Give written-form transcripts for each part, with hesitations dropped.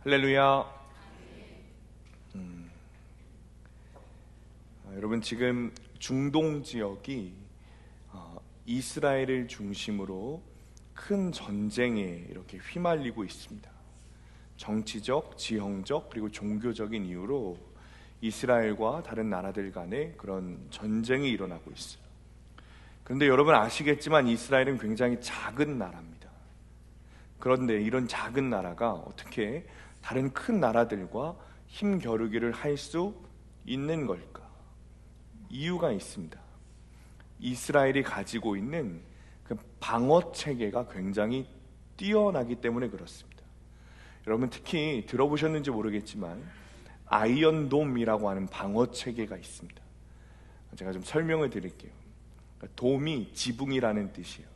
할렐루야. 여러분, 지금 중동 지역이 이스라엘을 중심으로 큰 전쟁에 이렇게 휘말리고 있습니다. 정치적, 지형적, 그리고 종교적인 이유로 이스라엘과 다른 나라들 간에 그런 전쟁이 일어나고 있어요. 그런데 여러분 아시겠지만 이스라엘은 굉장히 작은 나라입니다. 그런데 이런 작은 나라가 어떻게 다른 큰 나라들과 힘겨루기를 할 수 있는 걸까? 이유가 있습니다. 이스라엘이 가지고 있는 그 방어 체계가 굉장히 뛰어나기 때문에 그렇습니다. 여러분 특히 들어보셨는지 모르겠지만 아이언돔이라고 하는 방어 체계가 있습니다. 제가 좀 설명을 드릴게요. 돔이 지붕이라는 뜻이에요.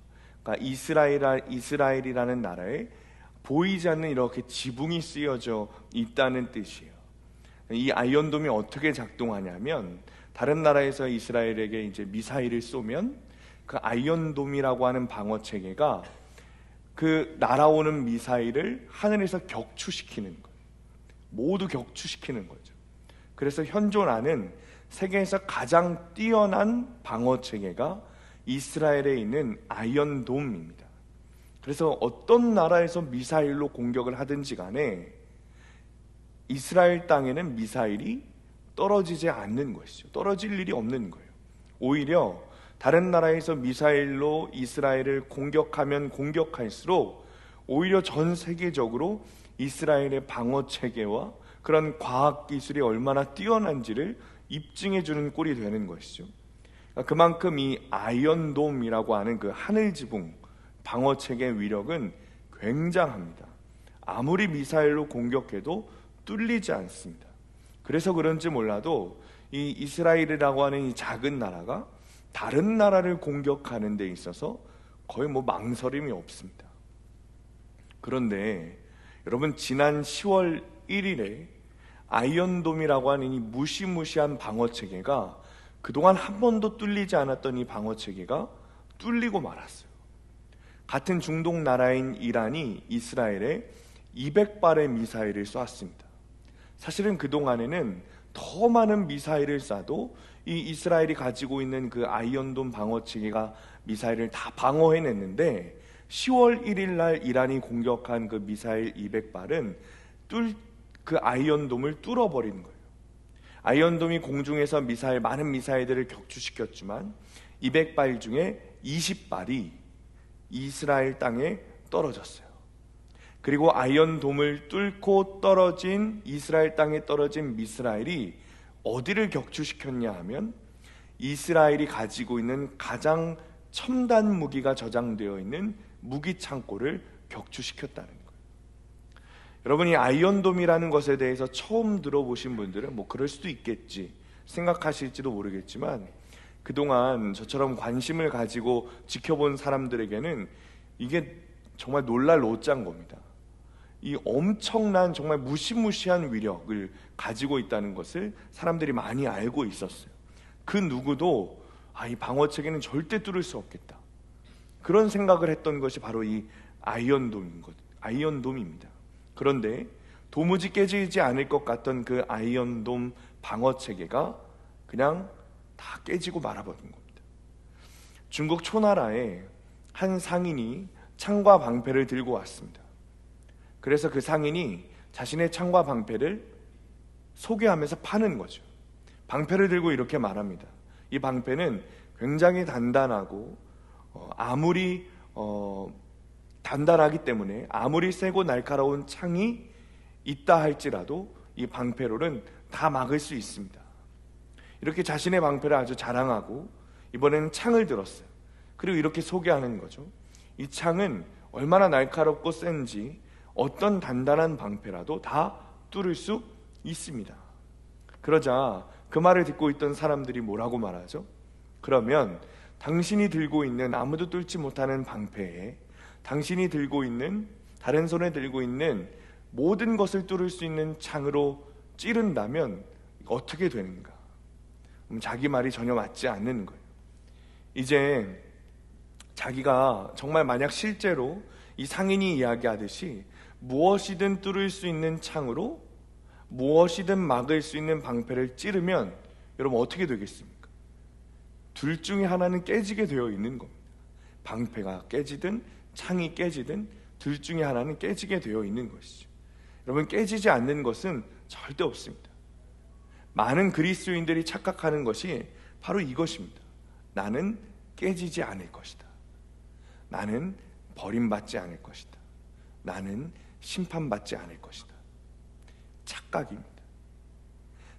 그러니까 이스라엘이라는 나라에 보이지 않는 이렇게 지붕이 쓰여져 있다는 뜻이에요. 이 아이언돔이 어떻게 작동하냐면 다른 나라에서 이스라엘에게 이제 미사일을 쏘면 그 아이언돔이라고 하는 방어 체계가 그 날아오는 미사일을 하늘에서 격추시키는 거예요. 모두 격추시키는 거죠. 그래서 현존하는 세계에서 가장 뛰어난 방어 체계가 이스라엘에 있는 아이언돔입니다. 그래서 어떤 나라에서 미사일로 공격을 하든지 간에 이스라엘 땅에는 미사일이 떨어지지 않는 것이죠. 떨어질 일이 없는 거예요. 오히려 다른 나라에서 미사일로 이스라엘을 공격하면 공격할수록 오히려 전 세계적으로 이스라엘의 방어 체계와 그런 과학 기술이 얼마나 뛰어난지를 입증해 주는 꼴이 되는 것이죠. 그만큼 이 아이언돔이라고 하는 그 하늘 지붕 방어 체계의 위력은 굉장합니다. 아무리 미사일로 공격해도 뚫리지 않습니다. 그래서 그런지 몰라도 이 이스라엘이라고 하는 이 작은 나라가 다른 나라를 공격하는 데 있어서 거의 망설임이 없습니다. 그런데 여러분 지난 10월 1일에 아이언돔이라고 하는 이 무시무시한 방어 체계가 그동안 한 번도 뚫리지 않았던 이 방어 체계가 뚫리고 말았어요. 같은 중동 나라인 이란이 이스라엘에 200발의 미사일을 쏘았습니다. 사실은 그동안에는 더 많은 미사일을 쏴도 이 이스라엘이 가지고 있는 그 아이언돔 방어 체계가 미사일을 다 방어해냈는데 10월 1일 날 이란이 공격한 그 미사일 200발은 그 아이언돔을 뚫어버리는 거예요. 아이언돔이 공중에서 많은 미사일들을 격추시켰지만 200발 중에 20발이 이스라엘 땅에 떨어졌어요. 그리고 아이언돔을 뚫고 떨어진 이스라엘 땅에 떨어진 미사일이 어디를 격추시켰냐 하면 이스라엘이 가지고 있는 가장 첨단 무기가 저장되어 있는 무기 창고를 격추시켰다는 거예요. 여러분 이 아이언돔이라는 것에 대해서 처음 들어보신 분들은 그럴 수도 있겠지 생각하실지도 모르겠지만 그동안 저처럼 관심을 가지고 지켜본 사람들에게는 이게 정말 놀랄 오짠 겁니다. 이 엄청난 정말 무시무시한 위력을 가지고 있다는 것을 사람들이 많이 알고 있었어요. 그 누구도 이 방어 체계는 절대 뚫을 수 없겠다 그런 생각을 했던 것이 바로 이 아이언돔입니다. 그런데 도무지 깨지지 않을 것 같던 그 아이언돔 방어 체계가 그냥 다 깨지고 말아버린 겁니다. 중국 초나라에 한 상인이 창과 방패를 들고 왔습니다. 그래서 그 상인이 자신의 창과 방패를 소개하면서 파는 거죠. 방패를 들고 이렇게 말합니다. 이 방패는 굉장히 단단하고 아무리 단단하기 때문에 아무리 세고 날카로운 창이 있다 할지라도 이 방패로는 다 막을 수 있습니다. 이렇게 자신의 방패를 아주 자랑하고 이번에는 창을 들었어요. 그리고 이렇게 소개하는 거죠. 이 창은 얼마나 날카롭고 센지 어떤 단단한 방패라도 다 뚫을 수 있습니다. 그러자 그 말을 듣고 있던 사람들이 뭐라고 말하죠? 그러면 당신이 들고 있는 아무도 뚫지 못하는 방패에 당신이 들고 있는 다른 손에 들고 있는 모든 것을 뚫을 수 있는 창으로 찌른다면 어떻게 되는가? 자기 말이 전혀 맞지 않는 거예요. 이제 자기가 정말 만약 실제로 이 상인이 이야기하듯이 무엇이든 뚫을 수 있는 창으로 무엇이든 막을 수 있는 방패를 찌르면 여러분 어떻게 되겠습니까? 둘 중에 하나는 깨지게 되어 있는 겁니다. 방패가 깨지든 창이 깨지든 둘 중에 하나는 깨지게 되어 있는 것이죠. 여러분, 깨지지 않는 것은 절대 없습니다. 많은 그리스도인들이 착각하는 것이 바로 이것입니다. 나는 깨지지 않을 것이다. 나는 버림받지 않을 것이다. 나는 심판받지 않을 것이다. 착각입니다.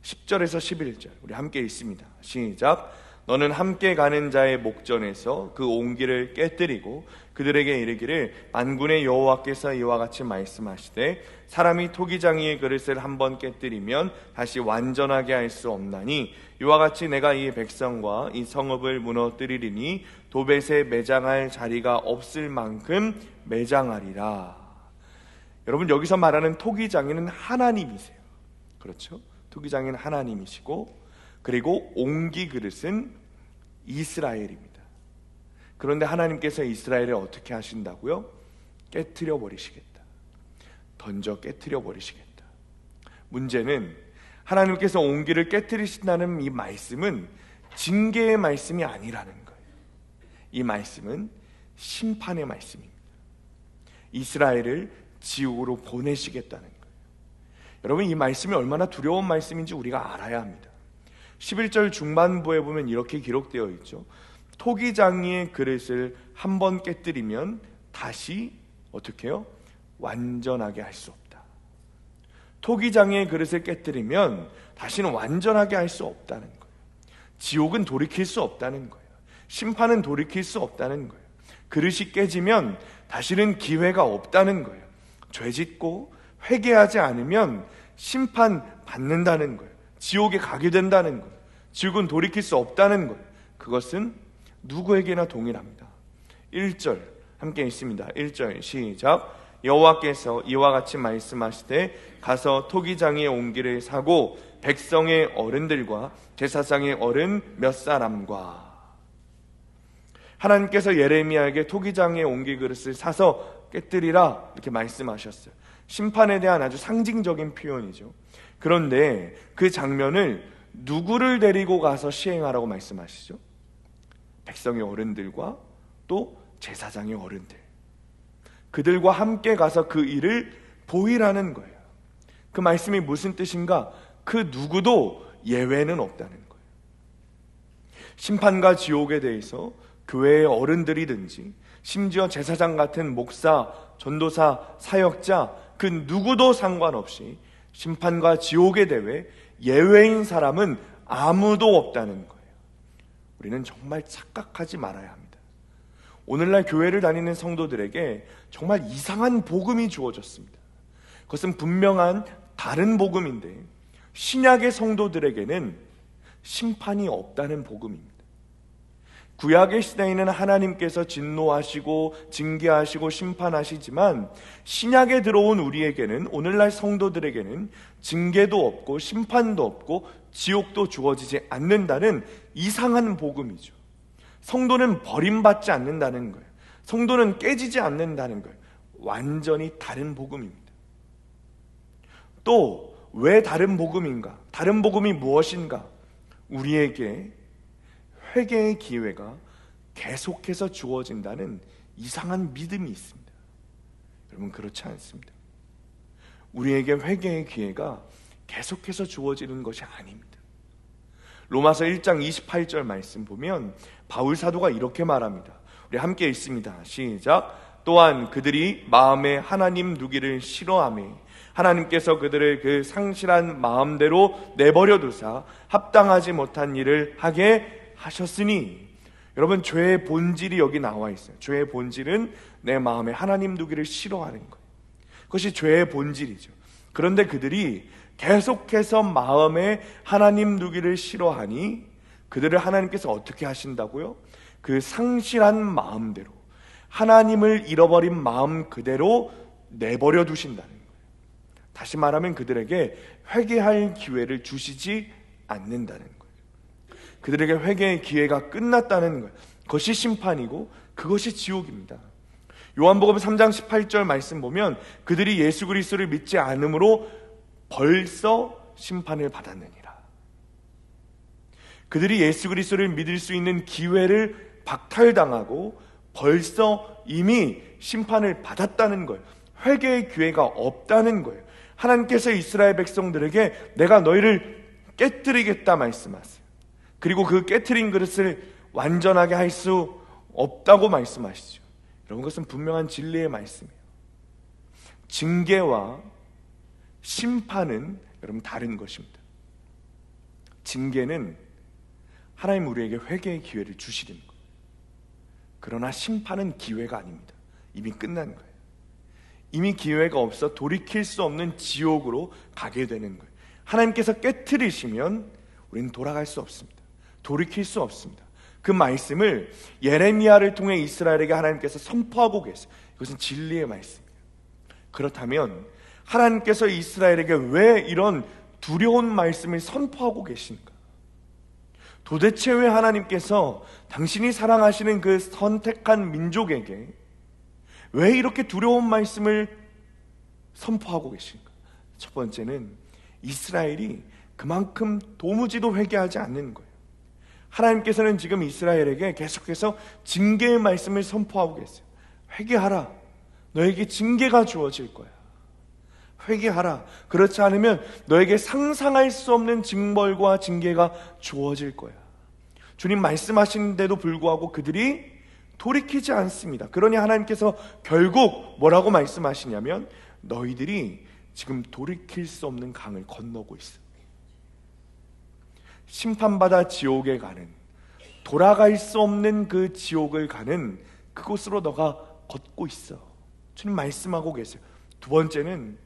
10절에서 11절 우리 함께 읽습니다. 시작. 너는 함께 가는 자의 목전에서 그 옹기를 깨뜨리고 그들에게 이르기를 만군의 여호와께서 이와 같이 말씀하시되 사람이 토기장이의 그릇을 한번 깨뜨리면 다시 완전하게 할 수 없나니 이와 같이 내가 이 백성과 이 성읍을 무너뜨리리니 도벳에 매장할 자리가 없을 만큼 매장하리라. 여러분, 여기서 말하는 토기장이는 하나님이세요. 그렇죠? 토기장이는 하나님이시고, 그리고 옹기 그릇은 이스라엘입니다. 그런데 하나님께서 이스라엘을 어떻게 하신다고요? 깨트려 버리시겠다. 던져 깨트려 버리시겠다. 문제는 하나님께서 옹기를 깨트리신다는 이 말씀은 징계의 말씀이 아니라는 거예요. 이 말씀은 심판의 말씀입니다. 이스라엘을 지옥으로 보내시겠다는 거예요. 여러분, 이 말씀이 얼마나 두려운 말씀인지 우리가 알아야 합니다. 11절 중반부에 보면 이렇게 기록되어 있죠. 토기장이의 그릇을 한번 깨뜨리면 다시 어떻게 해요? 완전하게 할 수 없다. 토기장이의 그릇을 깨뜨리면 다시는 완전하게 할 수 없다는 거예요. 지옥은 돌이킬 수 없다는 거예요. 심판은 돌이킬 수 없다는 거예요. 그릇이 깨지면 다시는 기회가 없다는 거예요. 죄짓고 회개하지 않으면 심판 받는다는 거예요. 지옥에 가게 된다는 거예요. 지옥은 돌이킬 수 없다는 거예요. 그것은 누구에게나 동일합니다. 1절 함께 읽습니다. 1절 시작. 여호와께서 이와 같이 말씀하시되 가서 토기장의 옹기를 사고 백성의 어른들과 제사장의 어른 몇 사람과. 하나님께서 예레미야에게 토기장의 옹기 그릇을 사서 깨뜨리라 이렇게 말씀하셨어요. 심판에 대한 아주 상징적인 표현이죠. 그런데 그 장면을 누구를 데리고 가서 시행하라고 말씀하시죠? 백성의 어른들과 또 제사장의 어른들, 그들과 함께 가서 그 일을 보이라는 거예요. 그 말씀이 무슨 뜻인가? 그 누구도 예외는 없다는 거예요. 심판과 지옥에 대해서 교회의 어른들이든지 심지어 제사장 같은 목사, 전도사, 사역자 그 누구도 상관없이 심판과 지옥에 대해 예외인 사람은 아무도 없다는 거예요. 우리는 정말 착각하지 말아야 합니다. 오늘날 교회를 다니는 성도들에게 정말 이상한 복음이 주어졌습니다. 그것은 분명한 다른 복음인데 신약의 성도들에게는 심판이 없다는 복음입니다. 구약의 시대에는 하나님께서 진노하시고 징계하시고 심판하시지만 신약에 들어온 우리에게는, 오늘날 성도들에게는 징계도 없고 심판도 없고 지옥도 주어지지 않는다는 이상한 복음이죠. 성도는 버림받지 않는다는 거예요. 성도는 깨지지 않는다는 거예요. 완전히 다른 복음입니다. 또 왜 다른 복음인가? 다른 복음이 무엇인가? 우리에게 회개의 기회가 계속해서 주어진다는 이상한 믿음이 있습니다. 여러분, 그렇지 않습니다. 우리에게 회개의 기회가 계속해서 주어지는 것이 아닙니다. 로마서 1장 28절 말씀 보면 바울 사도가 이렇게 말합니다. 우리 함께 읽습니다. 시작. 또한 그들이 마음에 하나님 두기를 싫어하며 하나님께서 그들을 그 상실한 마음대로 내버려 두사 합당하지 못한 일을 하게 하셨으니. 여러분, 죄의 본질이 여기 나와 있어요. 죄의 본질은 내 마음에 하나님 두기를 싫어하는 거예요. 그것이 죄의 본질이죠. 그런데 그들이 계속해서 마음에 하나님 두기를 싫어하니 그들을 하나님께서 어떻게 하신다고요? 그 상실한 마음대로, 하나님을 잃어버린 마음 그대로 내버려 두신다는 거예요. 다시 말하면 그들에게 회개할 기회를 주시지 않는다는 거예요. 그들에게 회개의 기회가 끝났다는 거예요. 그것이 심판이고 그것이 지옥입니다. 요한복음 3장 18절 말씀 보면 그들이 예수 그리스도를 믿지 않음으로 벌써 심판을 받았느니라. 그들이 예수 그리스도를 믿을 수 있는 기회를 박탈당하고 벌써 이미 심판을 받았다는 거예요. 회개의 기회가 없다는 거예요. 하나님께서 이스라엘 백성들에게 내가 너희를 깨뜨리겠다 말씀하세요. 그리고 그 깨뜨린 그릇을 완전하게 할 수 없다고 말씀하시죠. 여러분, 그것은 분명한 진리의 말씀이에요. 징계와 심판은 여러분 다른 것입니다. 징계는 하나님 우리에게 회개의 기회를 주시는 거예요. 그러나 심판은 기회가 아닙니다. 이미 끝난 거예요. 이미 기회가 없어 돌이킬 수 없는 지옥으로 가게 되는 거예요. 하나님께서 깨트리시면 우리는 돌아갈 수 없습니다. 돌이킬 수 없습니다. 그 말씀을 예레미야를 통해 이스라엘에게 하나님께서 선포하고 계세요. 이것은 진리의 말씀이에요. 그렇다면 하나님께서 이스라엘에게 왜 이런 두려운 말씀을 선포하고 계신가? 도대체 왜 하나님께서 당신이 사랑하시는 그 선택한 민족에게 왜 이렇게 두려운 말씀을 선포하고 계신가? 첫 번째는 이스라엘이 그만큼 도무지도 회개하지 않는 거예요. 하나님께서는 지금 이스라엘에게 계속해서 징계의 말씀을 선포하고 계세요. 회개하라. 너에게 징계가 주어질 거야. 회개하라. 그렇지 않으면 너에게 상상할 수 없는 징벌과 징계가 주어질 거야. 주님 말씀하시는데도 불구하고 그들이 돌이키지 않습니다. 그러니 하나님께서 결국 뭐라고 말씀하시냐면 너희들이 지금 돌이킬 수 없는 강을 건너고 있어. 심판받아 지옥에 가는, 돌아갈 수 없는 그 지옥을 가는 그곳으로 너가 걷고 있어. 주님 말씀하고 계세요. 두 번째는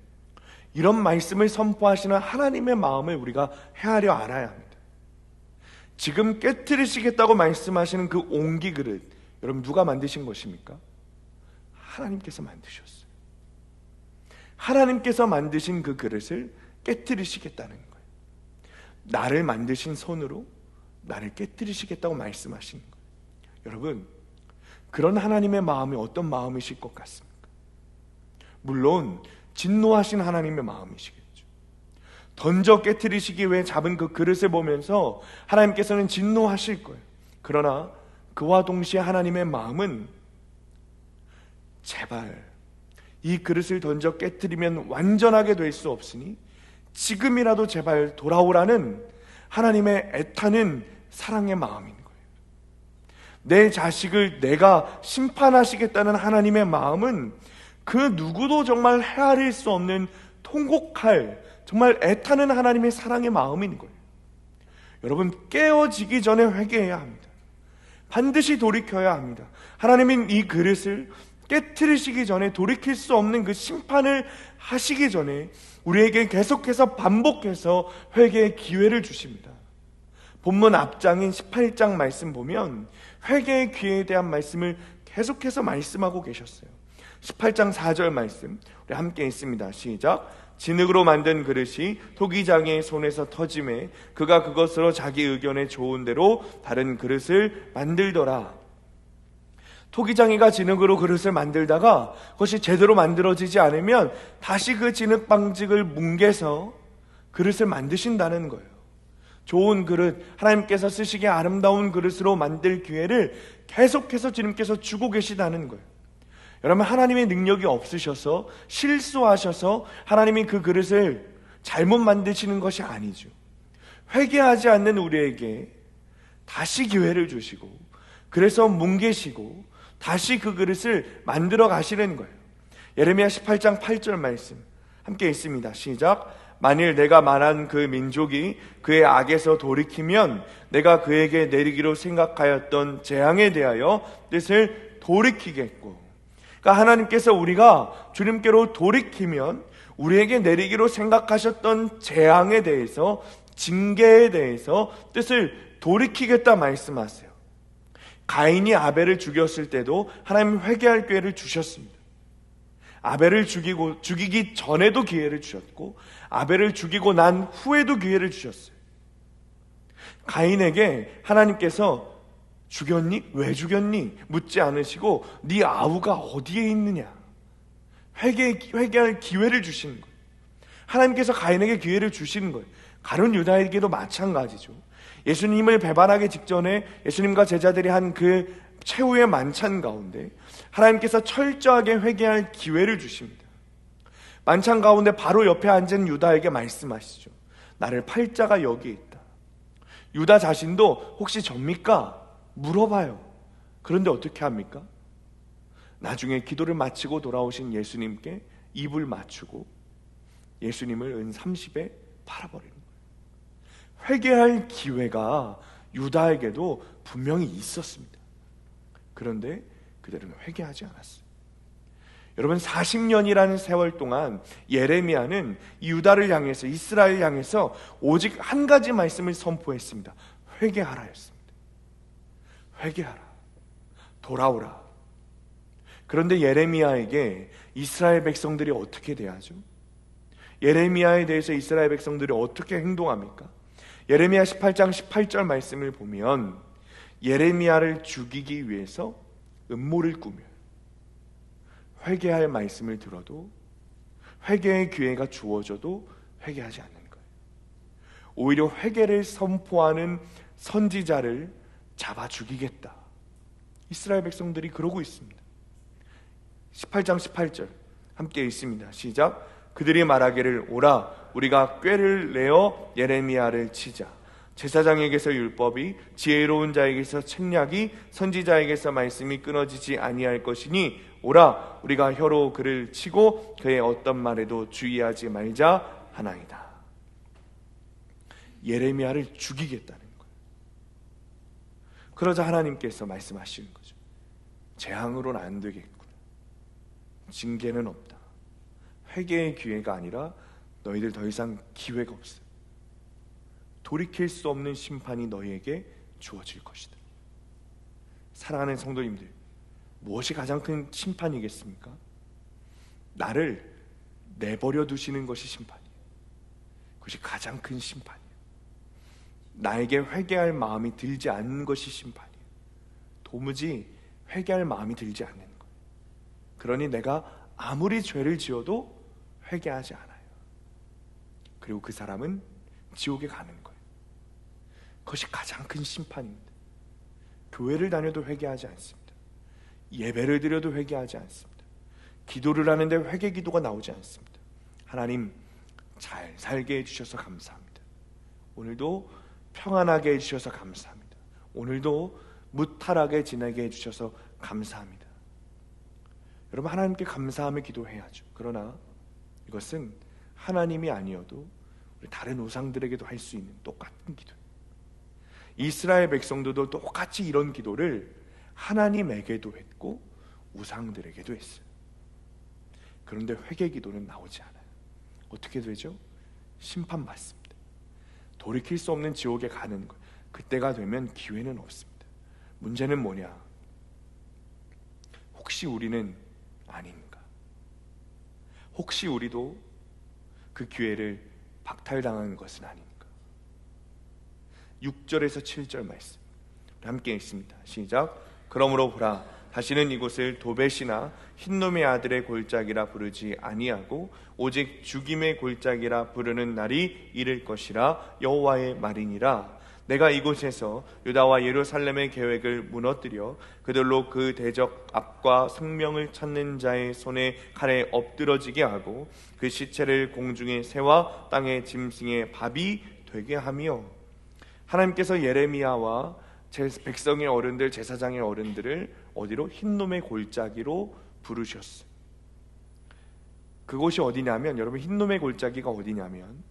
이런 말씀을 선포하시는 하나님의 마음을 우리가 헤아려 알아야 합니다. 지금 깨트리시겠다고 말씀하시는 그 옹기 그릇, 여러분 누가 만드신 것입니까? 하나님께서 만드셨어요. 하나님께서 만드신 그 그릇을 깨트리시겠다는 거예요. 나를 만드신 손으로 나를 깨트리시겠다고 말씀하시는 거예요. 여러분, 그런 하나님의 마음이 어떤 마음이실 것 같습니까? 물론 진노하신 하나님의 마음이시겠죠. 던져 깨트리시기 위해 잡은 그 그릇을 보면서 하나님께서는 진노하실 거예요. 그러나 그와 동시에 하나님의 마음은 제발 이 그릇을 던져 깨트리면 완전하게 될 수 없으니 지금이라도 제발 돌아오라는 하나님의 애타는 사랑의 마음인 거예요. 내 자식을 내가 심판하시겠다는 하나님의 마음은 그 누구도 정말 헤아릴 수 없는 통곡할 정말 애타는 하나님의 사랑의 마음인 거예요. 여러분, 깨어지기 전에 회개해야 합니다. 반드시 돌이켜야 합니다. 하나님은 이 그릇을 깨트리시기 전에 돌이킬 수 없는 그 심판을 하시기 전에 우리에게 계속해서 반복해서 회개의 기회를 주십니다. 본문 앞장인 18장 말씀 보면 회개의 기회에 대한 말씀을 계속해서 말씀하고 계셨어요. 18장 4절 말씀 우리 함께 읽습니다. 시작. 진흙으로 만든 그릇이 토기장의 손에서 터짐에 그가 그것으로 자기 의견에 좋은 대로 다른 그릇을 만들더라. 토기장이가 진흙으로 그릇을 만들다가 그것이 제대로 만들어지지 않으면 다시 그 진흙 방직을 뭉개서 그릇을 만드신다는 거예요. 좋은 그릇, 하나님께서 쓰시기에 아름다운 그릇으로 만들 기회를 계속해서 주님께서 주고 계시다는 거예요. 여러분, 하나님의 능력이 없으셔서 실수하셔서 하나님이 그 그릇을 잘못 만드시는 것이 아니죠. 회개하지 않는 우리에게 다시 기회를 주시고 그래서 뭉개시고 다시 그 그릇을 만들어 가시는 거예요. 예레미야 18장 8절 말씀 함께 읽습니다. 시작. 만일 내가 말한 그 민족이 그의 악에서 돌이키면 내가 그에게 내리기로 생각하였던 재앙에 대하여 뜻을 돌이키겠고. 그러니까 하나님께서 우리가 주님께로 돌이키면 우리에게 내리기로 생각하셨던 재앙에 대해서, 징계에 대해서 뜻을 돌이키겠다 말씀하세요. 가인이 아벨을 죽였을 때도 하나님 회개할 기회를 주셨습니다. 아벨을 죽이기 전에도 기회를 주셨고 아벨을 죽이고 난 후에도 기회를 주셨어요. 가인에게 하나님께서 죽였니? 왜 죽였니? 묻지 않으시고 네 아우가 어디에 있느냐? 회개할 기회를 주시는 거예요. 하나님께서 가인에게 기회를 주시는 거예요. 가룟 유다에게도 마찬가지죠. 예수님을 배반하기 직전에 예수님과 제자들이 한 그 최후의 만찬 가운데 하나님께서 철저하게 회개할 기회를 주십니다. 만찬 가운데 바로 옆에 앉은 유다에게 말씀하시죠. 나를 팔 자가 여기 있다. 유다 자신도 혹시 접니까? 물어봐요. 그런데 어떻게 합니까? 나중에 기도를 마치고 돌아오신 예수님께 입을 맞추고 예수님을 은 30에 팔아버리는 거예요. 회개할 기회가 유다에게도 분명히 있었습니다. 그런데 그들은 회개하지 않았어요. 여러분, 40년이라는 세월 동안 예레미야는 유다를 향해서, 이스라엘을 향해서 오직 한 가지 말씀을 선포했습니다. 회개하라 였습니다. 회개하라, 돌아오라. 그런데 예레미야에게 이스라엘 백성들이 어떻게 대하죠? 예레미야에 대해서 이스라엘 백성들이 어떻게 행동합니까? 예레미야 18장 18절 말씀을 보면 예레미야를 죽이기 위해서 음모를 꾸며요. 회개할 말씀을 들어도, 회개의 기회가 주어져도 회개하지 않는 거예요. 오히려 회개를 선포하는 선지자를 잡아 죽이겠다. 이스라엘 백성들이 그러고 있습니다. 18장 18절 함께 읽습니다. 시작. 그들이 말하기를 오라 우리가 꾀를 내어 예레미야를 치자. 제사장에게서 율법이, 지혜로운 자에게서 책략이, 선지자에게서 말씀이 끊어지지 아니할 것이니 오라 우리가 혀로 그를 치고 그의 어떤 말에도 주의하지 말자 하나이다. 예레미야를 죽이겠다는 거예요. 그러자 하나님께서 말씀하시는 거죠. 재앙으로는 안 되겠구나. 징계는 없다. 회개의 기회가 아니라 너희들 더 이상 기회가 없어. 돌이킬 수 없는 심판이 너희에게 주어질 것이다. 사랑하는 성도님들, 무엇이 가장 큰 심판이겠습니까? 나를 내버려 두시는 것이 심판이에요. 그것이 가장 큰 심판이에요. 나에게 회개할 마음이 들지 않는 것이 심판이에요. 도무지 회개할 마음이 들지 않는 거예요. 그러니 내가 아무리 죄를 지어도 회개하지 않아요. 그리고 그 사람은 지옥에 가는 거예요. 그것이 가장 큰 심판입니다. 교회를 다녀도 회개하지 않습니다. 예배를 드려도 회개하지 않습니다. 기도를 하는데 회개 기도가 나오지 않습니다. 하나님, 잘 살게 해주셔서 감사합니다. 오늘도 평안하게 해주셔서 감사합니다. 오늘도 무탈하게 지내게 해주셔서 감사합니다. 여러분, 하나님께 감사하며 기도해야죠. 그러나 이것은 하나님이 아니어도 우리 다른 우상들에게도 할 수 있는 똑같은 기도예요. 이스라엘 백성들도 똑같이 이런 기도를 하나님에게도 했고 우상들에게도 했어요. 그런데 회개 기도는 나오지 않아요. 어떻게 되죠? 심판받습니다. 돌이킬 수 없는 지옥에 가는 것. 그때가 되면 기회는 없습니다. 문제는 뭐냐? 혹시 우리는 아닌가? 혹시 우리도 그 기회를 박탈당한 것은 아닌가? 6절에서 7절 말씀 함께 읽습니다. 시작. 그러므로 보라, 다시는 이곳을 도벳이나 흰놈의 아들의 골짜기라 부르지 아니하고 오직 죽임의 골짜기라 부르는 날이 이를 것이라 여호와의 말이니라. 내가 이곳에서 유다와 예루살렘의 계획을 무너뜨려 그들로 그 대적 앞과 생명을 찾는 자의 손에 칼에 엎드러지게 하고 그 시체를 공중의 새와 땅의 짐승의 밥이 되게 하며. 하나님께서 예레미야와 백성의 어른들, 제사장의 어른들을 어디로? 흰놈의 골짜기로 부르셨어요. 그곳이 어디냐면, 여러분, 흰놈의 골짜기가 어디냐면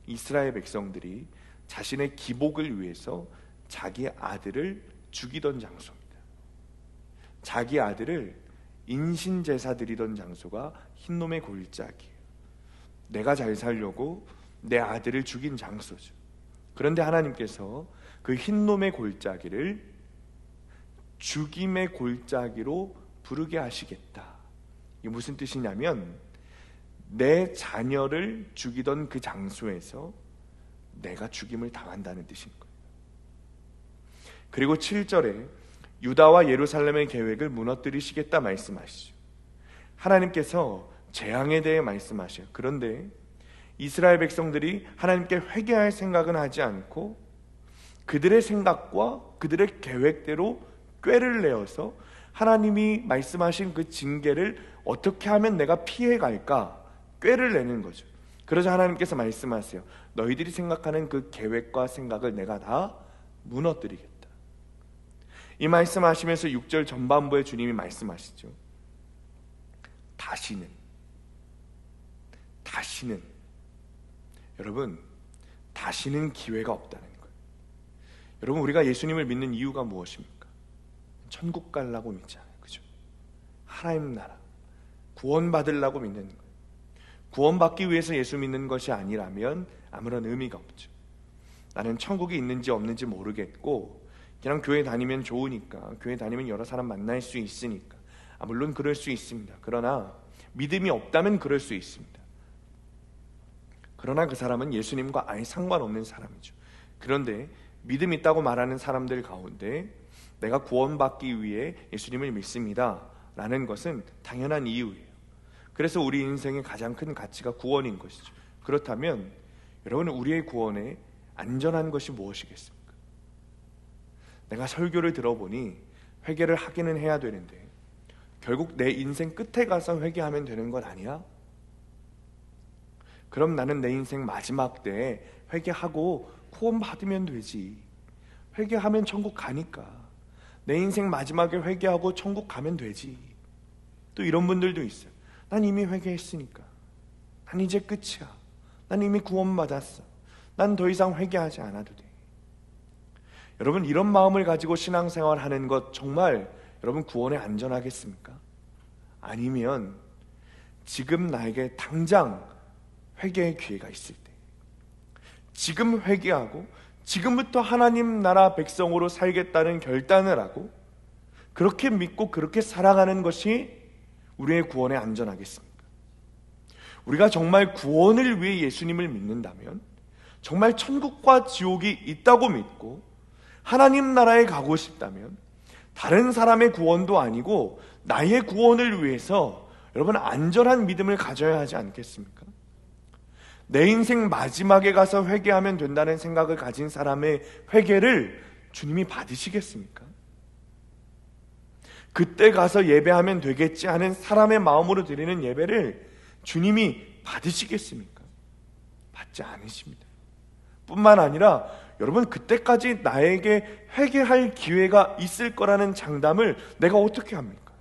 이스라엘 백성들이 자신의 기복을 위해서 자기 아들을 죽이던 장소입니다. 자기 아들을 인신제사 드리던 장소가 흰놈의 골짜기예요. 내가 잘 살려고 내 아들을 죽인 장소죠. 그런데 하나님께서 그 흰놈의 골짜기를 죽임의 골짜기로 부르게 하시겠다. 이게 무슨 뜻이냐면 내 자녀를 죽이던 그 장소에서 내가 죽임을 당한다는 뜻인 거예요. 그리고 7절에 유다와 예루살렘의 계획을 무너뜨리시겠다 말씀하시죠. 하나님께서 재앙에 대해 말씀하셔요. 그런데 이스라엘 백성들이 하나님께 회개할 생각은 하지 않고 그들의 생각과 그들의 계획대로 꾀를 내어서 하나님이 말씀하신 그 징계를 어떻게 하면 내가 피해갈까 꾀를 내는 거죠. 그러자 하나님께서 말씀하세요. 너희들이 생각하는 그 계획과 생각을 내가 다 무너뜨리겠다. 이 말씀하시면서 6절 전반부에 주님이 말씀하시죠. 다시는 여러분, 다시는 기회가 없다는 거예요. 여러분, 우리가 예수님을 믿는 이유가 무엇입니까? 천국 가려고 믿잖아요. 그죠? 하나님 나라 구원받으려고 믿는 거예요. 구원받기 위해서 예수 믿는 것이 아니라면 아무런 의미가 없죠. 나는 천국이 있는지 없는지 모르겠고 그냥 교회 다니면 좋으니까, 교회 다니면 여러 사람 만날 수 있으니까, 물론 그럴 수 있습니다. 그러나 믿음이 없다면 그럴 수 있습니다. 그러나 그 사람은 예수님과 아예 상관없는 사람이죠. 그런데 믿음 있다고 말하는 사람들 가운데 내가 구원받기 위해 예수님을 믿습니다 라는 것은 당연한 이유예요. 그래서 우리 인생의 가장 큰 가치가 구원인 것이죠. 그렇다면 여러분, 우리의 구원에 안전한 것이 무엇이겠습니까? 내가 설교를 들어보니 회개를 하기는 해야 되는데 결국 내 인생 끝에 가서 회개하면 되는 건 아니야? 그럼 나는 내 인생 마지막 때에 회개하고 구원 받으면 되지. 회개하면 천국 가니까 내 인생 마지막에 회개하고 천국 가면 되지. 또 이런 분들도 있어요. 난 이미 회개했으니까, 난 이제 끝이야, 난 이미 구원받았어, 난 더 이상 회개하지 않아도 돼. 여러분, 이런 마음을 가지고 신앙생활하는 것 정말 여러분 구원에 안전하겠습니까? 아니면 지금 나에게 당장 회개의 기회가 있을 때, 지금 회개하고 지금부터 하나님 나라 백성으로 살겠다는 결단을 하고 그렇게 믿고 그렇게 살아가는 것이 우리의 구원에 안전하겠습니까? 우리가 정말 구원을 위해 예수님을 믿는다면, 정말 천국과 지옥이 있다고 믿고 하나님 나라에 가고 싶다면 다른 사람의 구원도 아니고 나의 구원을 위해서 여러분 안전한 믿음을 가져야 하지 않겠습니까? 내 인생 마지막에 가서 회개하면 된다는 생각을 가진 사람의 회개를 주님이 받으시겠습니까? 그때 가서 예배하면 되겠지 하는 사람의 마음으로 드리는 예배를 주님이 받으시겠습니까? 받지 않으십니다. 뿐만 아니라 여러분, 그때까지 나에게 회개할 기회가 있을 거라는 장담을 내가 어떻게 합니까?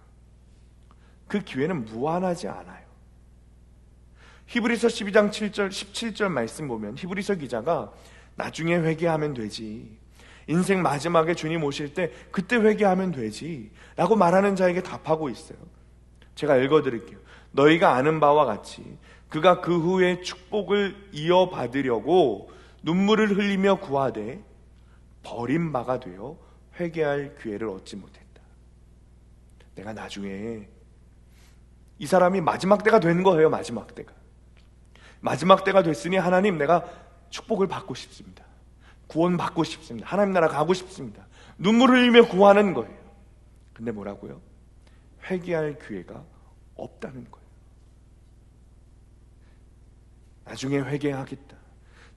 그 기회는 무한하지 않아요. 히브리서 12장 7절 17절 말씀 보면 히브리서 기자가 나중에 회개하면 되지, 인생 마지막에 주님 오실 때 그때 회개하면 되지 라고 말하는 자에게 답하고 있어요. 제가 읽어드릴게요. 너희가 아는 바와 같이 그가 그 후에 축복을 이어받으려고 눈물을 흘리며 구하되 버림바가 되어 회개할 기회를 얻지 못했다. 내가 나중에 이 사람이 마지막 때가 된 거예요. 마지막 때가 됐으니 하나님, 내가 축복을 받고 싶습니다, 구원 받고 싶습니다, 하나님 나라 가고 싶습니다, 눈물을 흘리며 구하는 거예요. 근데 뭐라고요? 회개할 기회가 없다는 거예요. 나중에 회개하겠다,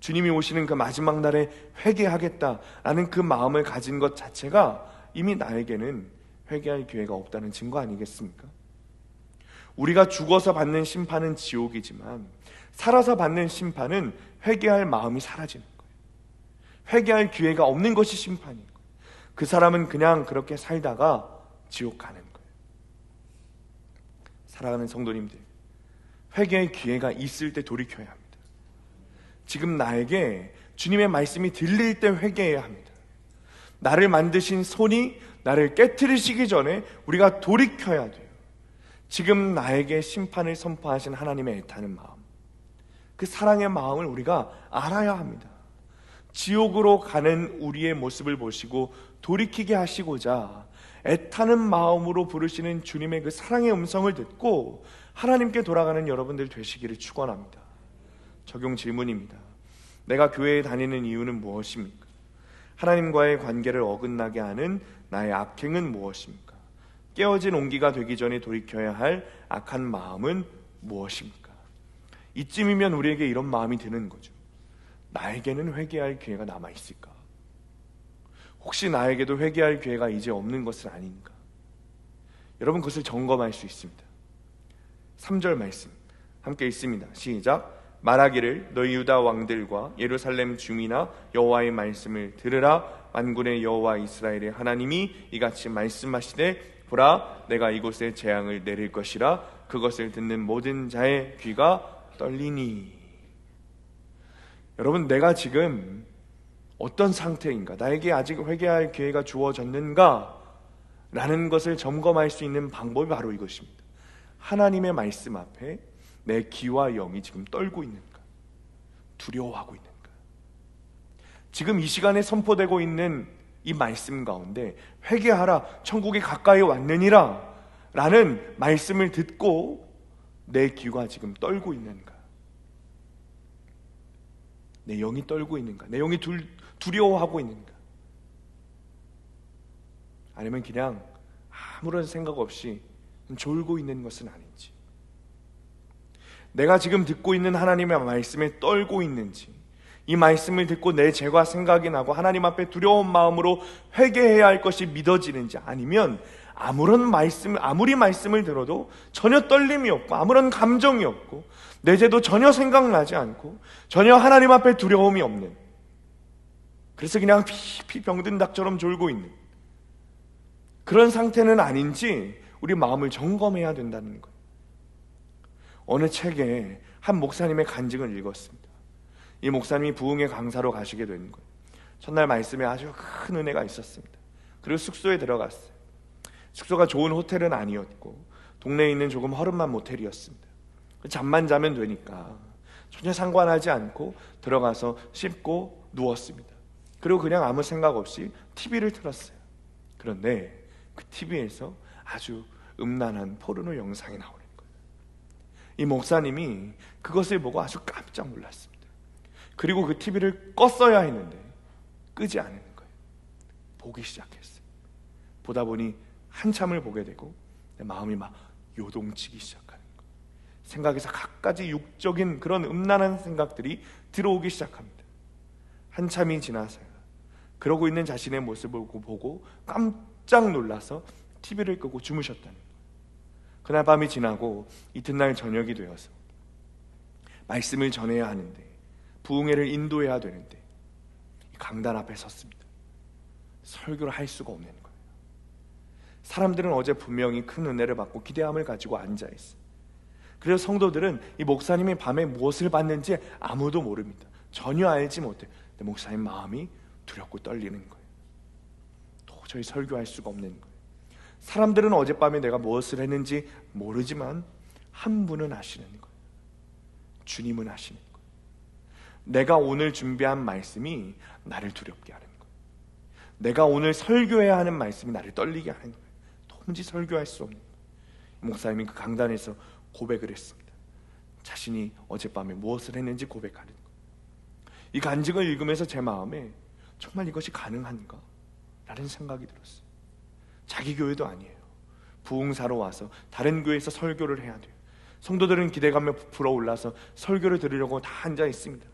주님이 오시는 그 마지막 날에 회개하겠다라는 그 마음을 가진 것 자체가 이미 나에게는 회개할 기회가 없다는 증거 아니겠습니까? 우리가 죽어서 받는 심판은 지옥이지만 살아서 받는 심판은 회개할 마음이 사라지는 거예요. 회개할 기회가 없는 것이 심판인 거예요. 그 사람은 그냥 그렇게 살다가 지옥 가는 거예요. 사랑하는 성도님들, 회개의 기회가 있을 때 돌이켜야 합니다. 지금 나에게 주님의 말씀이 들릴 때 회개해야 합니다. 나를 만드신 손이 나를 깨트리시기 전에 우리가 돌이켜야 돼요. 지금 나에게 심판을 선포하신 하나님의 애타는 마음, 그 사랑의 마음을 우리가 알아야 합니다. 지옥으로 가는 우리의 모습을 보시고 돌이키게 하시고자 애타는 마음으로 부르시는 주님의 그 사랑의 음성을 듣고 하나님께 돌아가는 여러분들 되시기를 축원합니다. 적용 질문입니다. 내가 교회에 다니는 이유는 무엇입니까? 하나님과의 관계를 어긋나게 하는 나의 악행은 무엇입니까? 깨어진 온기가 되기 전에 돌이켜야 할 악한 마음은 무엇입니까? 이쯤이면 우리에게 이런 마음이 드는 거죠. 나에게는 회개할 기회가 남아있을까? 혹시 나에게도 회개할 기회가 이제 없는 것은 아닌가? 여러분, 그것을 점검할 수 있습니다. 3절 말씀 함께 읽습니다. 시작. 말하기를 너희 유다 왕들과 예루살렘 중이나 여호와의 말씀을 들으라. 만군의 여호와 이스라엘의 하나님이 이같이 말씀하시되 보라, 내가 이곳에 재앙을 내릴 것이라. 그것을 듣는 모든 자의 귀가 떨리니. 여러분, 내가 지금 어떤 상태인가? 나에게 아직 회개할 기회가 주어졌는가? 라는 것을 점검할 수 있는 방법이 바로 이것입니다. 하나님의 말씀 앞에 내 귀와 영이 지금 떨고 있는가? 두려워하고 있는가? 지금 이 시간에 선포되고 있는 이 말씀 가운데 회개하라, 천국이 가까이 왔느니라 라는 말씀을 듣고 내 귀가 지금 떨고 있는가? 내 영이 떨고 있는가? 내 영이 두려워하고 있는가? 아니면 그냥 아무런 생각 없이 졸고 있는 것은 아닌지, 내가 지금 듣고 있는 하나님의 말씀에 떨고 있는지, 이 말씀을 듣고 내 죄가 생각이 나고 하나님 앞에 두려운 마음으로 회개해야 할 것이 믿어지는지, 아니면 아무리 말씀을 들어도 전혀 떨림이 없고 아무런 감정이 없고 내 죄도 전혀 생각나지 않고 전혀 하나님 앞에 두려움이 없는, 그래서 그냥 피피 병든 닭처럼 졸고 있는 그런 상태는 아닌지 우리 마음을 점검해야 된다는 거예요. 어느 책에 한 목사님의 간증을 읽었습니다. 이 목사님이 부흥의 강사로 가시게 된 거예요. 첫날 말씀에 아주 큰 은혜가 있었습니다. 그리고 숙소에 들어갔어요. 숙소가 좋은 호텔은 아니었고 동네에 있는 조금 허름한 모텔이었습니다. 잠만 자면 되니까 전혀 상관하지 않고 들어가서 씻고 누웠습니다. 그리고 그냥 아무 생각 없이 TV를 틀었어요. 그런데 그 TV에서 아주 음란한 포르노 영상이 나오는 거예요. 이 목사님이 그것을 보고 아주 깜짝 놀랐습니다. 그리고 그 TV를 껐어야 했는데 끄지 않는 거예요. 보기 시작했어요. 보다 보니 한참을 보게 되고 내 마음이 막 요동치기 시작하는 거예요. 생각에서 갖가지 육적인 그런 음란한 생각들이 들어오기 시작합니다. 한참이 지나서요, 그러고 있는 자신의 모습을 보고 깜짝 놀라서 TV를 끄고 주무셨다는 거예요. 그날 밤이 지나고 이튿날 저녁이 되어서 말씀을 전해야 하는데, 부흥회를 인도해야 되는데 강단 앞에 섰습니다. 설교를 할 수가 없는 거예요. 사람들은 어제 분명히 큰 은혜를 받고 기대함을 가지고 앉아있어요. 그래서 성도들은 이 목사님이 밤에 무엇을 봤는지 아무도 모릅니다. 전혀 알지 못해요. 근데 목사님 마음이 두렵고 떨리는 거예요. 도저히 설교할 수가 없는 거예요. 사람들은 어젯밤에 내가 무엇을 했는지 모르지만 한 분은 아시는 거예요. 주님은 아시는 거예요. 내가 오늘 준비한 말씀이 나를 두렵게 하는 거예요. 내가 오늘 설교해야 하는 말씀이 나를 떨리게 하는 거예요. 도무지 설교할 수 없는 거예요. 목사님이 그 강단에서 고백을 했습니다. 자신이 어젯밤에 무엇을 했는지 고백하는 거예요. 이 간증을 읽으면서 제 마음에 정말 이것이 가능한가? 라는 생각이 들었어요. 자기 교회도 아니에요. 부흥사로 와서 다른 교회에서 설교를 해야 돼요. 성도들은 기대감에 불어올라서 설교를 들으려고 다 앉아 있습니다.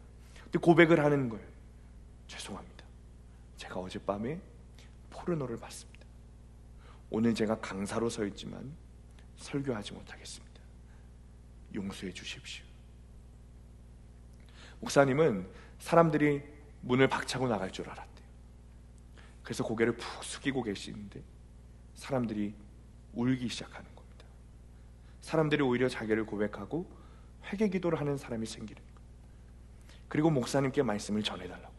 근데 고백을 하는 거예요. 죄송합니다. 제가 어젯밤에 포르노를 봤습니다. 오늘 제가 강사로 서 있지만 설교하지 못하겠습니다. 용서해 주십시오. 목사님은 사람들이 문을 박차고 나갈 줄 알았대요. 그래서 고개를 푹 숙이고 계시는데 사람들이 울기 시작하는 겁니다. 사람들이 오히려 자기를 고백하고 회개 기도를 하는 사람이 생기는 거예요. 그리고 목사님께 말씀을 전해달라고,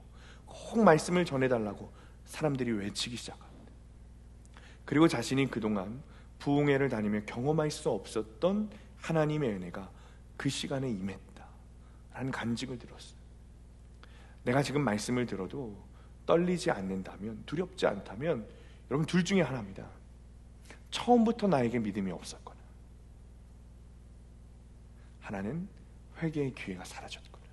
꼭 말씀을 전해달라고 사람들이 외치기 시작합니다. 그리고 자신이 그동안 부흥회를 다니며 경험할 수 없었던 하나님의 은혜가 그 시간에 임했다라는 간증을 들었어요. 내가 지금 말씀을 들어도 떨리지 않는다면, 두렵지 않다면 여러분 둘 중에 하나입니다. 처음부터 나에게 믿음이 없었거나, 하나는 회개의 기회가 사라졌거나.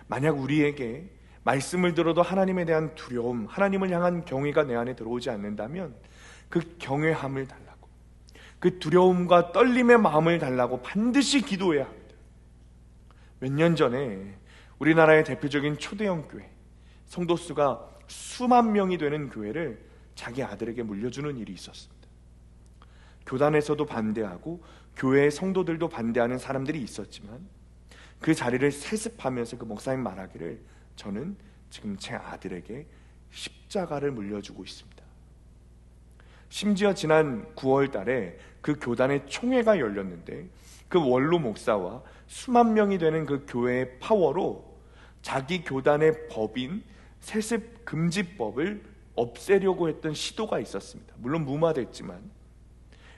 만약 우리에게 말씀을 들어도 하나님에 대한 두려움, 하나님을 향한 경외가 내 안에 들어오지 않는다면 그 경외함을 달라고, 그 두려움과 떨림의 마음을 달라고 반드시 기도해야 합니다. 몇 년 전에 우리나라의 대표적인 초대형 교회, 성도 수가 수만 명이 되는 교회를 자기 아들에게 물려주는 일이 있었습니다. 교단에서도 반대하고 교회의 성도들도 반대하는 사람들이 있었지만 그 자리를 세습하면서 그 목사님 말하기를, 저는 지금 제 아들에게 십자가를 물려주고 있습니다. 심지어 지난 9월 달에 그 교단의 총회가 열렸는데 그 원로 목사와 수만 명이 되는 그 교회의 파워로 자기 교단의 법인 세습 금지법을 없애려고 했던 시도가 있었습니다. 물론 무마됐지만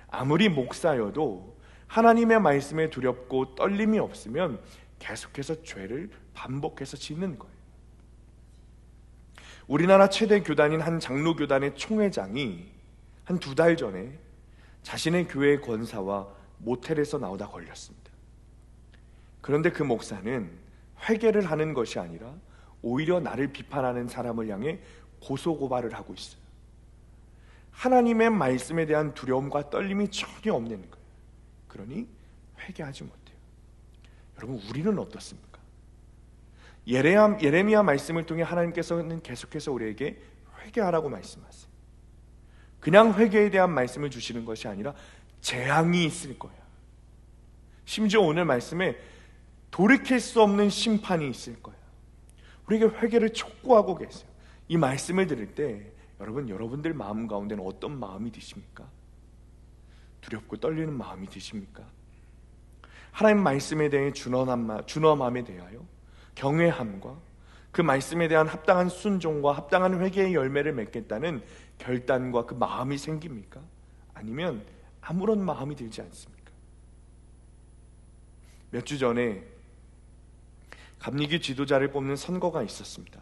아무리 목사여도 하나님의 말씀에 두렵고 떨림이 없으면 계속해서 죄를 반복해서 짓는 거예요. 우리나라 최대 교단인 한 장로교단의 총회장이 한 2달 전에 자신의 교회 권사와 모텔에서 나오다 걸렸습니다. 그런데 그 목사는 회개를 하는 것이 아니라 오히려 나를 비판하는 사람을 향해 고소고발을 하고 있어요. 하나님의 말씀에 대한 두려움과 떨림이 전혀 없는 거예요. 그러니 회개하지 못해요. 여러분, 우리는 어떻습니까? 예레미야 말씀을 통해 하나님께서는 계속해서 우리에게 회개하라고 말씀하세요. 그냥 회개에 대한 말씀을 주시는 것이 아니라 재앙이 있을 거야. 심지어 오늘 말씀에 돌이킬 수 없는 심판이 있을 거야. 우리에게 회개를 촉구하고 계세요. 이 말씀을 들을 때 여러분들 마음 가운데는 어떤 마음이 드십니까? 두렵고 떨리는 마음이 드십니까? 하나님 말씀에 대해 준엄함에 대하여 경외함과 그 말씀에 대한 합당한 순종과 합당한 회개의 열매를 맺겠다는 결단과 그 마음이 생깁니까? 아니면 아무런 마음이 들지 않습니까? 몇 주 전에 감리교 지도자를 뽑는 선거가 있었습니다.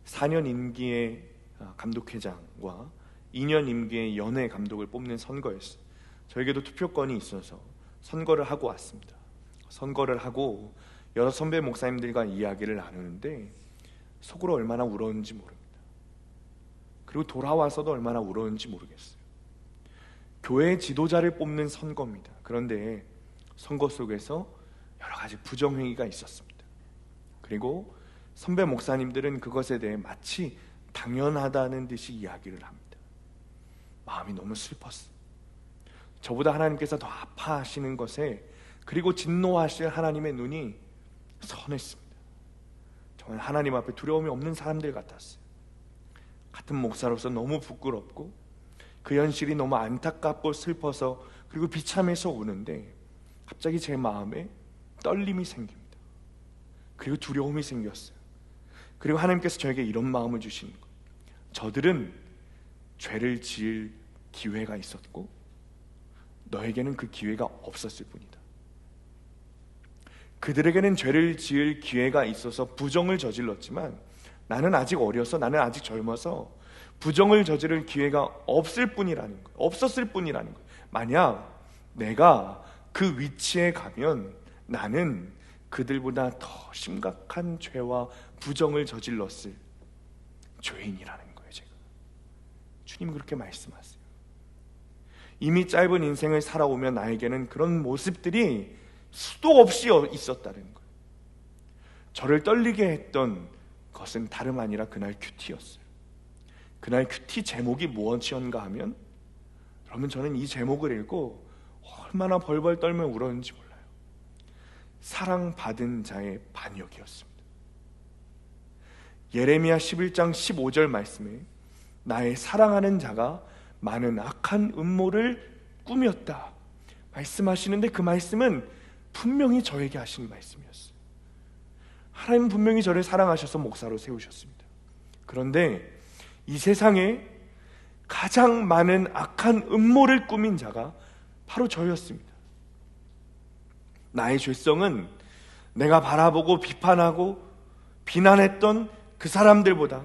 4년 임기의 감독회장과 2년 임기의 연회 감독을 뽑는 선거였어요. 저에게도 투표권이 있어서 선거를 하고 왔습니다. 선거를 하고 여러 선배 목사님들과 이야기를 나누는데 속으로 얼마나 울었는지 모릅니다. 그리고 돌아와서도 얼마나 울었는지 모르겠어요. 교회 지도자를 뽑는 선거입니다. 그런데 선거 속에서 여러 가지 부정행위가 있었습니다. 그리고 선배 목사님들은 그것에 대해 마치 당연하다는 듯이 이야기를 합니다. 마음이 너무 슬펐어요. 저보다 하나님께서 더 아파하시는 것에, 그리고 진노하실 하나님의 눈이 선했습니다. 정말 하나님 앞에 두려움이 없는 사람들 같았어요. 같은 목사로서 너무 부끄럽고 그 현실이 너무 안타깝고 슬퍼서, 그리고 비참해서 우는데 갑자기 제 마음에 떨림이 생깁니다. 그리고 두려움이 생겼어요. 그리고 하나님께서 저에게 이런 마음을 주시는 거예요. 저들은 죄를 지을 기회가 있었고 너에게는 그 기회가 없었을 뿐이다. 그들에게는 죄를 지을 기회가 있어서 부정을 저질렀지만 나는 아직 어려서, 나는 아직 젊어서 부정을 저지를 기회가 없었을 뿐이라는 거예요. 만약 내가 그 위치에 가면 나는 그들보다 더 심각한 죄와 부정을 저질렀을 죄인이라는 거예요. 제가, 주님 그렇게 말씀하세요. 이미 짧은 인생을 살아오면 나에게는 그런 모습들이 수도 없이 있었다는 거예요. 저를 떨리게 했던 것은 다름 아니라 그날 큐티였어요. 그날 큐티 제목이 무엇이었는가 하면, 여러분, 저는 이 제목을 읽고 얼마나 벌벌 떨며 울었는지 몰라요. 사랑받은 자의 반역이었습니다. 예레미야 11장 15절 말씀에 나의 사랑하는 자가 많은 악한 음모를 꾸몄다 말씀하시는데, 그 말씀은 분명히 저에게 하신 말씀이었어요. 하나님은 분명히 저를 사랑하셔서 목사로 세우셨습니다. 그런데 이 세상에 가장 많은 악한 음모를 꾸민 자가 바로 저였습니다. 나의 죄성은 내가 바라보고 비판하고 비난했던 그 사람들보다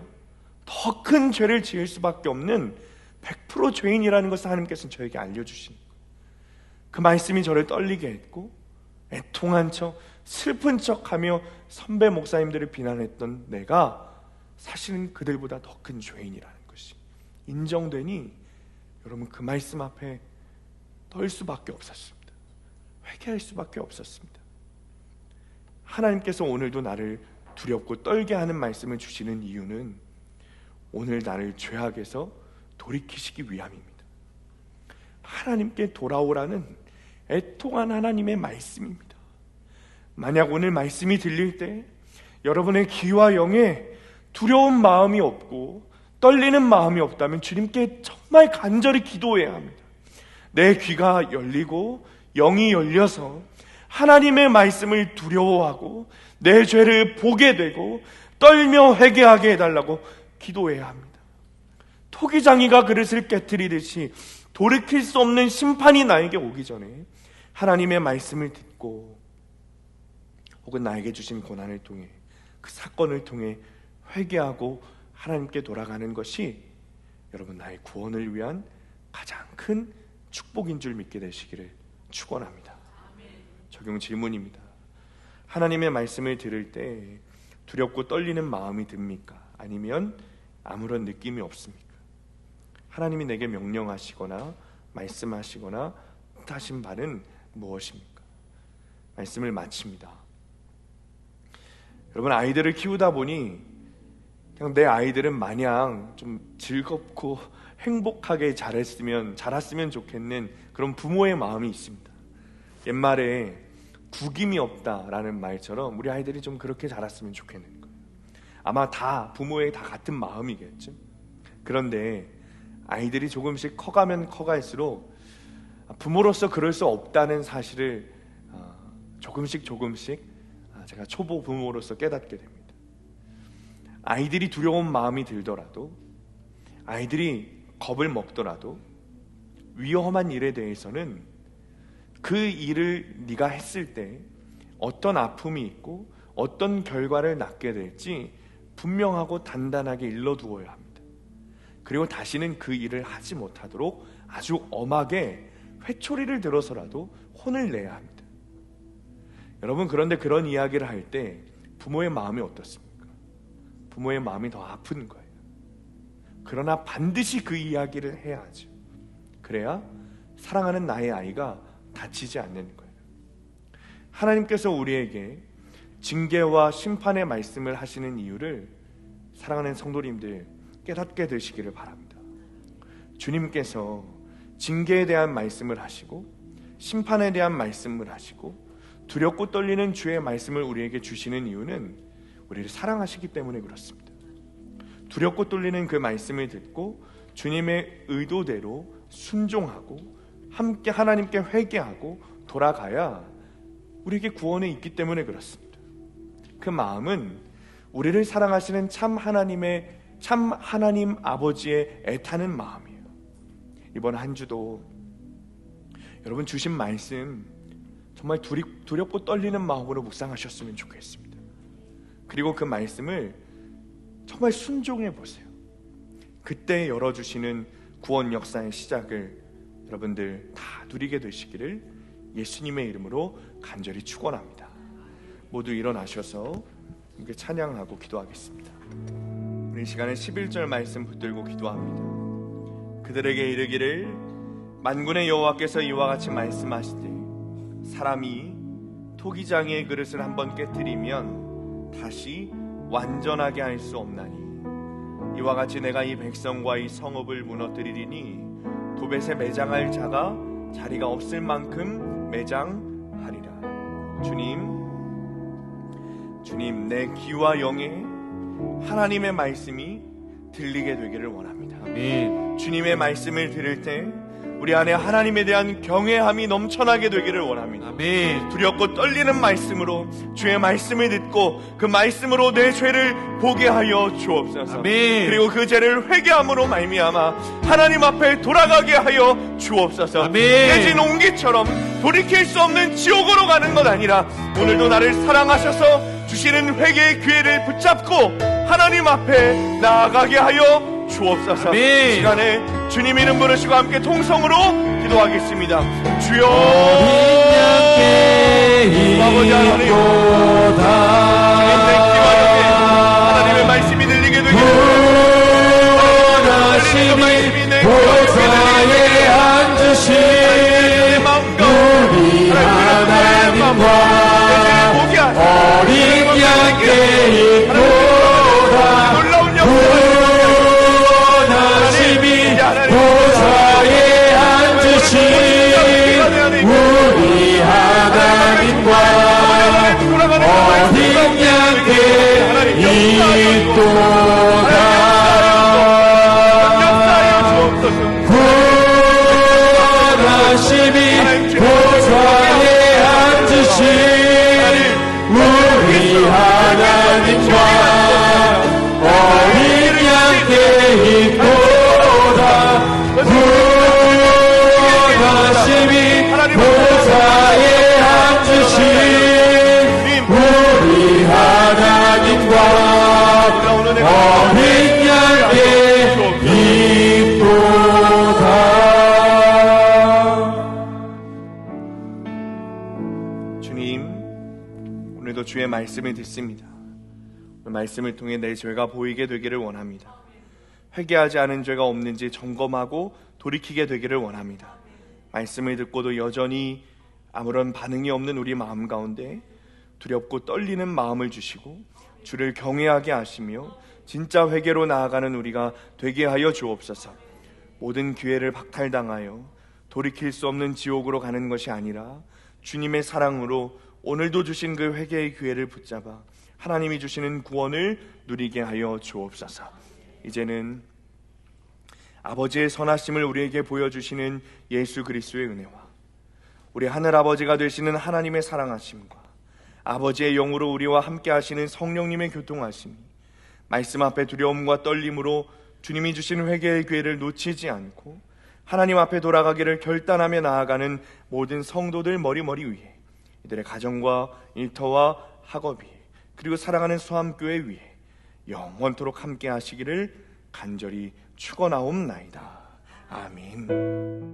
더 큰 죄를 지을 수밖에 없는 100% 죄인이라는 것을 하나님께서는 저에게 알려주신 거예요. 그 말씀이 저를 떨리게 했고, 애통한 척, 슬픈 척하며 선배 목사님들을 비난했던 내가 사실은 그들보다 더 큰 죄인이라는 것이 인정되니 여러분 그 말씀 앞에 떨 수밖에 없었습니다. 회개할 수밖에 없었습니다. 하나님께서 오늘도 나를 두렵고 떨게 하는 말씀을 주시는 이유는 오늘 나를 죄악에서 돌이키시기 위함입니다. 하나님께 돌아오라는 애통한 하나님의 말씀입니다. 만약 오늘 말씀이 들릴 때 여러분의 귀와 영에 두려운 마음이 없고 떨리는 마음이 없다면 주님께 정말 간절히 기도해야 합니다. 내 귀가 열리고 영이 열려서 하나님의 말씀을 두려워하고 내 죄를 보게 되고 떨며 회개하게 해달라고 기도해야 합니다. 토기장이가 그릇을 깨트리듯이 돌이킬 수 없는 심판이 나에게 오기 전에 하나님의 말씀을 듣고 혹은 나에게 주신 고난을 통해 그 사건을 통해 회개하고 하나님께 돌아가는 것이 여러분 나의 구원을 위한 가장 큰 축복인 줄 믿게 되시기를 축원합니다. 적용 질문입니다. 하나님의 말씀을 들을 때 두렵고 떨리는 마음이 듭니까? 아니면 아무런 느낌이 없습니까? 하나님이 내게 명령하시거나 말씀하시거나 하신 바는 무엇입니까? 말씀을 마칩니다. 여러분 아이들을 키우다 보니 그냥 내 아이들은 마냥 좀 즐겁고 행복하게 자랐으면 좋겠는 그런 부모의 마음이 있습니다. 옛말에 구김이 없다라는 말처럼 우리 아이들이 좀 그렇게 자랐으면 좋겠는 거예요. 아마 다 부모의 다 같은 마음이겠죠. 그런데 아이들이 조금씩 커가면 커갈수록 부모로서 그럴 수 없다는 사실을 조금씩 제가 초보 부모로서 깨닫게 됩니다. 아이들이 두려운 마음이 들더라도, 아이들이 겁을 먹더라도 위험한 일에 대해서는 그 일을 네가 했을 때 어떤 아픔이 있고 어떤 결과를 낳게 될지 분명하고 단단하게 일러두어야 합니다. 그리고 다시는 그 일을 하지 못하도록 아주 엄하게 회초리를 들어서라도 혼을 내야 합니다. 여러분 그런데 그런 이야기를 할 때 부모의 마음이 어떻습니까? 부모의 마음이 더 아픈 거예요. 그러나 반드시 그 이야기를 해야 하죠. 그래야 사랑하는 나의 아이가 다치지 않는 거예요. 하나님께서 우리에게 징계와 심판의 말씀을 하시는 이유를 사랑하는 성도님들 깨닫게 되시기를 바랍니다. 주님께서 징계에 대한 말씀을 하시고 심판에 대한 말씀을 하시고 두렵고 떨리는 주의 말씀을 우리에게 주시는 이유는 우리를 사랑하시기 때문에 그렇습니다. 두렵고 떨리는 그 말씀을 듣고 주님의 의도대로 순종하고 함께 하나님께 회개하고 돌아가야 우리에게 구원이 있기 때문에 그렇습니다. 그 마음은 우리를 사랑하시는 참 하나님 아버지의 애타는 마음이에요. 이번 한 주도 여러분 주신 말씀 정말 두렵고 떨리는 마음으로 묵상하셨으면 좋겠습니다. 그리고 그 말씀을 정말 순종해 보세요. 그때 열어주시는 구원 역사의 시작을 여러분들 다 누리게 되시기를 예수님의 이름으로 간절히 축원합니다. 모두 일어나셔서 함께 찬양하고 기도하겠습니다. 우리 이 시간에 11절 말씀 붙들고 기도합니다. 그들에게 이르기를 만군의 여호와께서 이와 같이 말씀하시되 사람이 토기장이의 그릇을 한번 깨뜨리면 다시 완전하게 할 수 없나니 이와 같이 내가 이 백성과 이 성읍을 무너뜨리리니 도벳에 매장할 자가 자리가 없을 만큼 매장하리라. 주님 내 귀와 영에 하나님의 말씀이 들리게 되기를 원합니다. 아멘. 주님의 말씀을 들을 때 우리 안에 하나님에 대한 경외함이 넘쳐나게 되기를 원합니다. 아멘. 두렵고 떨리는 말씀으로 주의 말씀을 듣고 그 말씀으로 내 죄를 보게 하여 주옵소서. 아멘. 그리고 그 죄를 회개함으로 말미암아 하나님 앞에 돌아가게 하여 주옵소서. 아멘. 깨진 옹기처럼 돌이킬 수 없는 지옥으로 가는 것 아니라 오늘도 나를 사랑하셔서 주시는 회개의 기회를 붙잡고 하나님 앞에 나아가게 하여 주옵소서. 아멘. 이 시간에 주님 이름 부르시고 함께 통성으로 기도하겠습니다. 주여 아버지 하나님, 주님 내 귀와 영에 하나님의 말씀이 들리게 되게 말씀을 듣습니다. 오늘 말씀을 통해 내 죄가 보이게 되기를 원합니다. 회개하지 않은 죄가 없는지 점검하고 돌이키게 되기를 원합니다. 말씀을 듣고도 여전히 아무런 반응이 없는 우리 마음 가운데 두렵고 떨리는 마음을 주시고 주를 경외하게 하시며 진짜 회개로 나아가는 우리가 되게 하여 주옵소서. 모든 기회를 박탈당하여 돌이킬 수 없는 지옥으로 가는 것이 아니라 주님의 사랑으로 오늘도 주신 그 회개의 기회를 붙잡아 하나님이 주시는 구원을 누리게 하여 주옵소서. 이제는 아버지의 선하심을 우리에게 보여주시는 예수 그리스도의 은혜와 우리 하늘아버지가 되시는 하나님의 사랑하심과 아버지의 영으로 우리와 함께 하시는 성령님의 교통하심이 말씀 앞에 두려움과 떨림으로 주님이 주신 회개의 기회를 놓치지 않고 하나님 앞에 돌아가기를 결단하며 나아가는 모든 성도들 머리머리 위에, 이들의 가정과 일터와 학업 위에, 그리고 사랑하는 수함교회 위에 영원토록 함께 하시기를 간절히 축원하옵나이다. 아멘.